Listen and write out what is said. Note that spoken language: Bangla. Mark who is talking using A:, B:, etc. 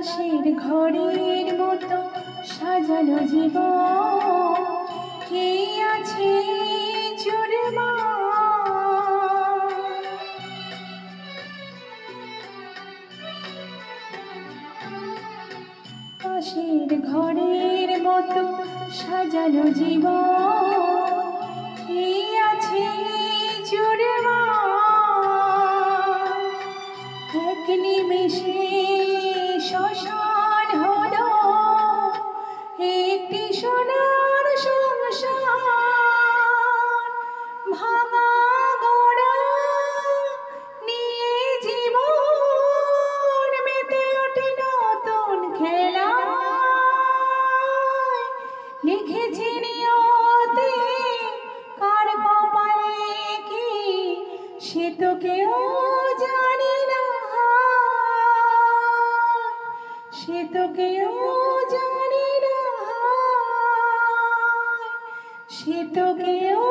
A: তাসের ঘরের মতো সাজানো জীবন কে আছে জুড়ে মা। তাসের ঘরের মতো সাজানো জীবন কে আছে জুড়ে মা। এক নিমেষে শ্মশান হলো একটি সোনার সংসার। ভাঙা গোড়া নিয়ে জীবন মেতে ওঠে নতুন খেলা। লিখেছি নিয়তি কার কপালে কি সে তো কেউ জানি না, সে তো কেউ জানি না, সে তো কেউ